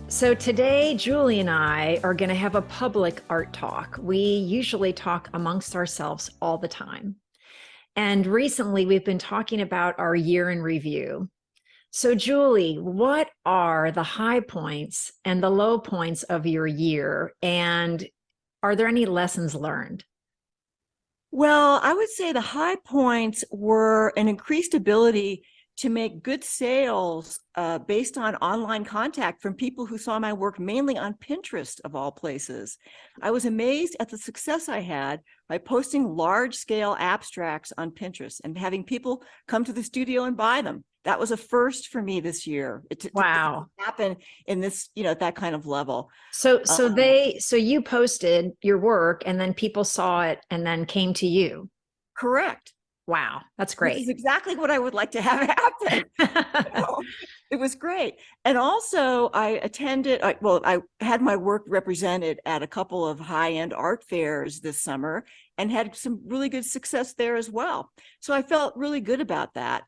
So today, Julie and I are going to have a public art talk. We usually talk amongst ourselves all the time. And recently, we've been talking about our year in review. So, Julie, what are the high points and the low points of your year? And are there any lessons learned? Well, I would say the high points were an increased ability to make good sales based on online contact from people who saw my work mainly on Pinterest, of all places. I was amazed at the success I had by posting large scale abstracts on Pinterest and having people come to the studio and buy them. That was a first for me this year to Wow. happen in this, at that kind of level. So you posted your work and then people saw it and then came to you. Correct. Wow, that's Which great. is exactly what I would like to have happen. It was great. And also I had my work represented at a couple of high-end art fairs this summer and had some really good success there as well. So I felt really good about that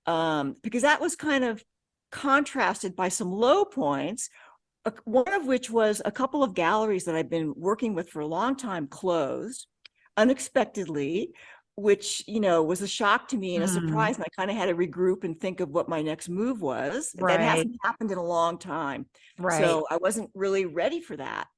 because that was kind of contrasted by some low points, one of which was a couple of galleries that I've been working with for a long time closed unexpectedly, which was a shock to me and a surprise. And I kind of had to regroup and think of what my next move was. That Right, hasn't happened in a long time. right. So I wasn't really ready for that.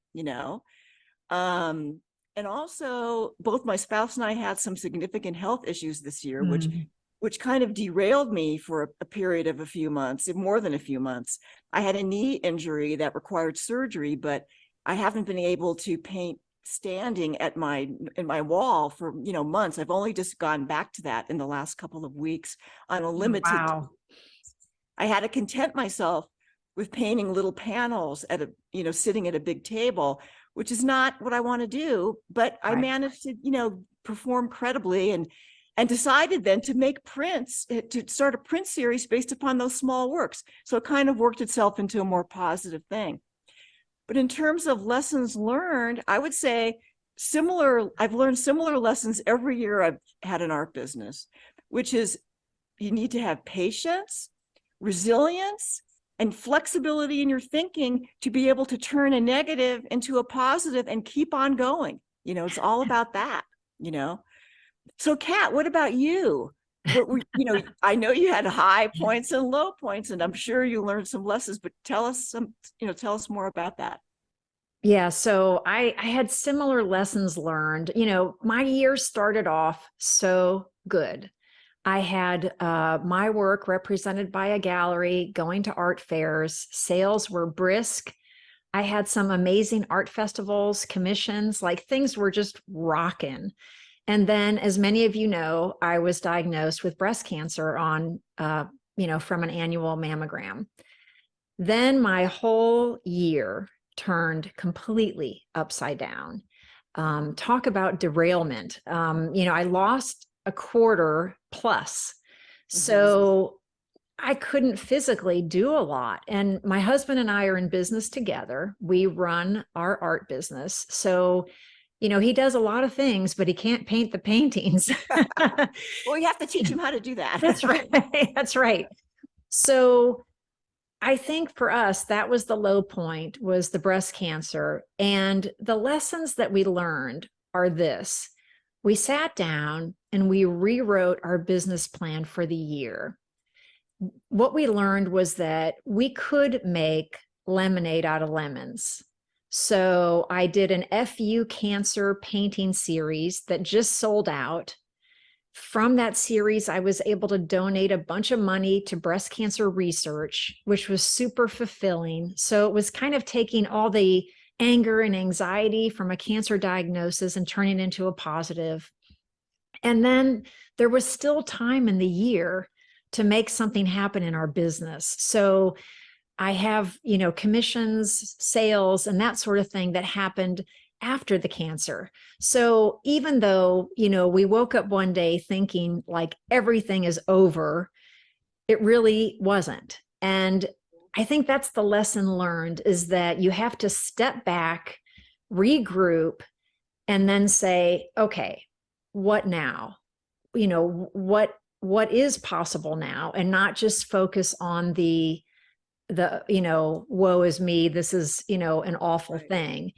And also both my spouse and I had some significant health issues this year, which Mm. which kind of derailed me for a period of a few months, more than a few months. I had a knee injury that required surgery, but I haven't been able to paint standing in my wall for months. I've only just gone back to that in the last couple of weeks on a limited. Wow. I had to content myself with painting little panels at sitting at a big table, which is not what I want to do, but I Right. managed to perform credibly and decided then to make prints, to start a print series based upon those small works. So it kind of worked itself into a more positive thing. But in terms of lessons learned, I would say I've learned similar lessons every year I've had an art business, which is you need to have patience, resilience, and flexibility in your thinking to be able to turn a negative into a positive and keep on going. It's all about that, you know. So Kat, what about you? What were, I know you had high points and low points, and I'm sure you learned some lessons, but tell us more about that. Yeah, so I had similar lessons learned. My year started off so good. I had my work represented by a gallery, going to art fairs. Sales were brisk. I had some amazing art festivals, commissions, like things were just rocking. And then, as many of you know, I was diagnosed with breast cancer from an annual mammogram. Then my whole year turned completely upside down. Talk about derailment. I lost a quarter plus. Mhm. So I couldn't physically do a lot. And my husband and I are in business together. We run our art business. So, he does a lot of things, but he can't paint the paintings. Well, you have to teach him how to do That's that. right. That's right. So I think for us, that was the low point, was the breast cancer. And the lessons that we learned are this. We sat down and we rewrote our business plan for the year. What we learned was that we could make lemonade out of lemons. So I did an FU cancer painting series that just sold out. From that series, I was able to donate a bunch of money to breast cancer research, which was super fulfilling. So it was kind of taking all the anger and anxiety from a cancer diagnosis and turning it into a positive. And then there was still time in the year to make something happen in our business. So I have, commissions, sales, and that sort of thing that happened after the cancer. So even though, we woke up one day thinking like everything is over, it really wasn't. And I think that's the lesson learned, is that you have to step back, regroup, and then say, okay, what now? What is possible now, and not just focus on the woe is me, this is, an awful Right. thing.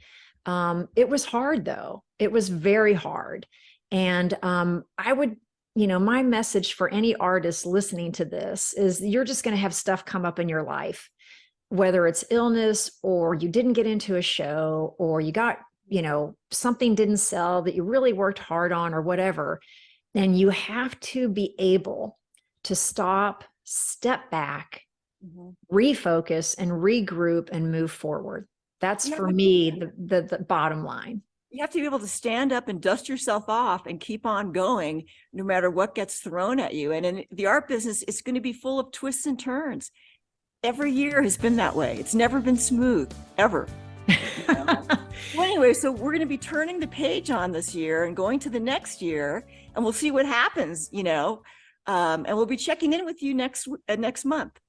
It was hard though. It was very hard. And I would, my message for any artist listening to this is you're just going to have stuff come up in your life, whether it's illness or you didn't get into a show or you got, something didn't sell that you really worked hard on or whatever. And you have to be able to stop, step back, Mhm. refocus and regroup and move forward. That's You have for to- me the bottom line. You have to be able to stand up and dust yourself off and keep on going no matter what gets thrown at you. And in the art business, it's going to be full of twists and turns. Every year has been that way. It's never been smooth, ever. Well, anyway, so we're going to be turning the page on this year and going to the next year, and we'll see what happens, and we'll be checking in with you next month.